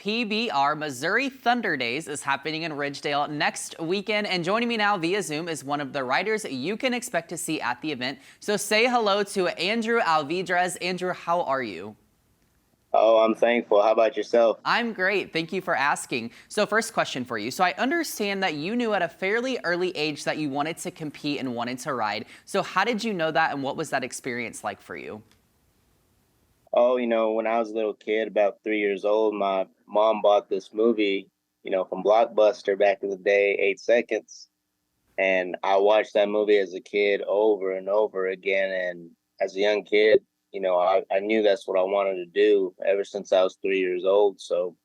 PBR Missouri Thunder Days is happening in Ridgedale next weekend. And joining me now via Zoom is one of the riders you can expect to see at the event. So say hello to Andrew Alvidrez. Andrew, how are you? Oh, I'm thankful. How about yourself? I'm great. Thank you for asking. So first question for you. So I understand that you knew at a fairly early age that you wanted to compete and wanted to ride. So how did you know that, and what was that experience like for you? Oh, when I was a little kid, about 3 years old, my mom bought this movie, from Blockbuster back in the day, 8 Seconds. And I watched that movie as a kid over and over again. And as a young kid, I knew that's what I wanted to do ever since I was 3 years old. So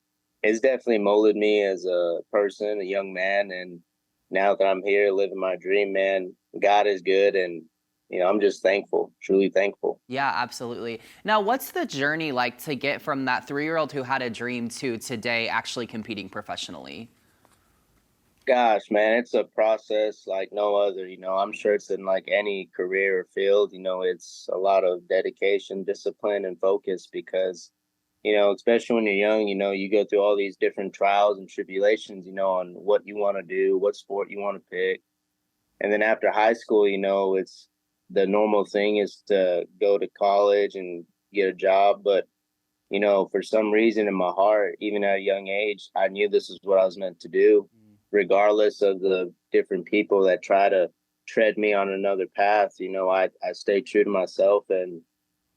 it's definitely molded me as a person, a young man. And now that I'm here living my dream, man, God is good. And, I'm just thankful, truly thankful. Yeah, absolutely. Now, what's the journey like to get from that 3-year-old who had a dream to today actually competing professionally? Gosh, man, it's a process like no other. I'm sure it's in like any career or field. It's a lot of dedication, discipline, and focus because, especially when you're young, you go through all these different trials and tribulations, on what you want to do, what sport you want to pick. And then after high school, it's the normal thing is to go to college and get a job. But, for some reason in my heart, even at a young age, I knew this is what I was meant to do, regardless of the different people that try to tread me on another path. I stay true to myself. And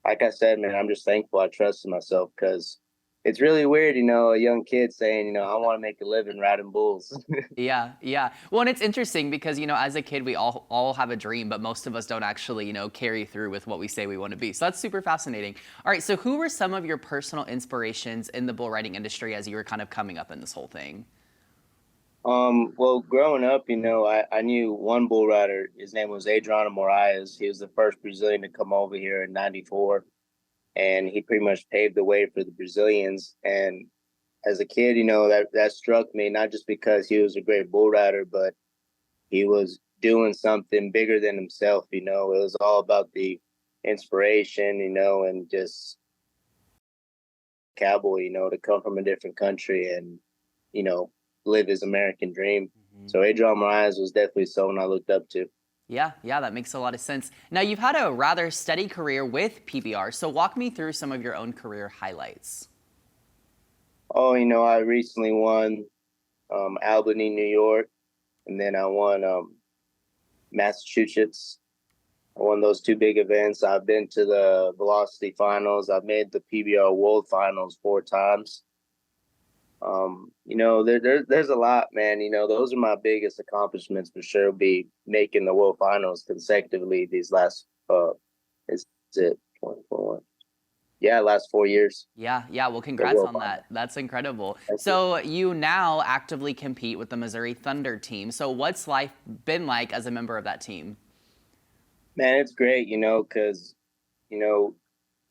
like I said, man, I'm just thankful I trusted myself because it's really weird, a young kid saying, I want to make a living riding bulls. Yeah, yeah. Well, and it's interesting because, as a kid, we all have a dream, but most of us don't actually, carry through with what we say we want to be. So that's super fascinating. All right, so who were some of your personal inspirations in the bull riding industry as you were kind of coming up in this whole thing? Well, growing up, I knew one bull rider. His name was Adriano Moraes. He was the first Brazilian to come over here in '94, and he pretty much paved the way for the Brazilians. And as a kid, that struck me, not just because he was a great bull rider, but he was doing something bigger than himself. It was all about the inspiration, and just cowboy, to come from a different country and, you know, live his American dream. So Adrian Moraes was definitely someone I looked up to. Yeah, yeah, that makes a lot of sense. Now, you've had a rather steady career with PBR, so walk me through some of your own career highlights. Oh, I recently won Albany, New York, and then I won Massachusetts. I won those two big events. I've been to the Velocity Finals. I've made the PBR World Finals 4 times. There's a lot, man. Those are my biggest accomplishments for sure. Be making the World Finals consecutively these last is it 24? Yeah, last 4 years. Yeah, yeah, well, The congrats World on Finals. that. That's incredible. Thank you. So you now actively compete with the Missouri Thunder team. So what's life been like as a member of that team? Man, it's great, because you know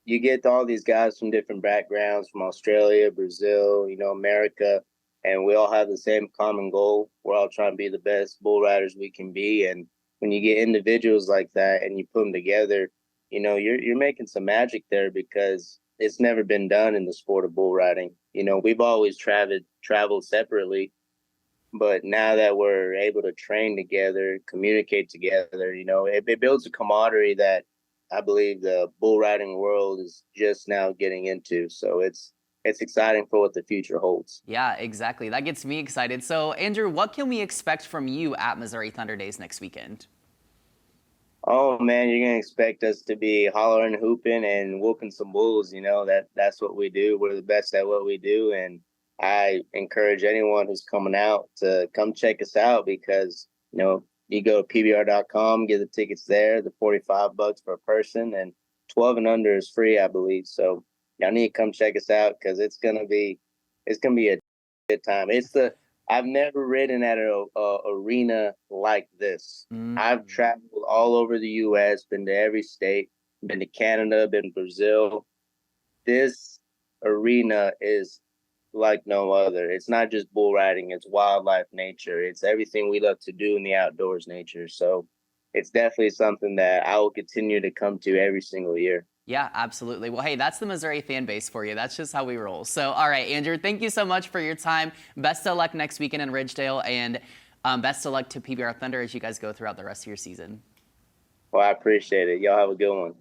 you get all these guys from different backgrounds, from Australia, Brazil, America, and we all have the same common goal. We're all trying to be the best bull riders we can be. And when you get individuals like that and you put them together, you're making some magic there because it's never been done in the sport of bull riding. We've always traveled separately, but now that we're able to train together, communicate together, it builds a camaraderie that I believe the bull riding world is just now getting into. So it's exciting for what the future holds. Yeah, exactly. That gets me excited. So, Andrew, what can we expect from you at Missouri Thunder Days next weekend? Oh man, you're gonna expect us to be hollering, hooping, and whooping some bulls. That's what we do. We're the best at what we do, and I encourage anyone who's coming out to come check us out because you go to pbr.com, get the tickets there. The $45 per person, and 12 and under is free, I believe. So y'all need to come check us out because it's gonna be a good time. I've never ridden at a arena like this. I've Mm. traveled all over the U.S., been to every state, been to Canada, been to Brazil. This arena is like no other. It's not just bull riding, it's wildlife nature. It's everything we love to do in the outdoors nature. So it's definitely something that I will continue to come to every single year. Yeah, absolutely. Well, hey, that's the Missouri fan base for you. That's just how we roll. So, all right, Andrew, thank you so much for your time. Best of luck next weekend in Ridgedale, and best of luck to PBR Thunder as you guys go throughout the rest of your season. Well, I appreciate it. Y'all have a good one.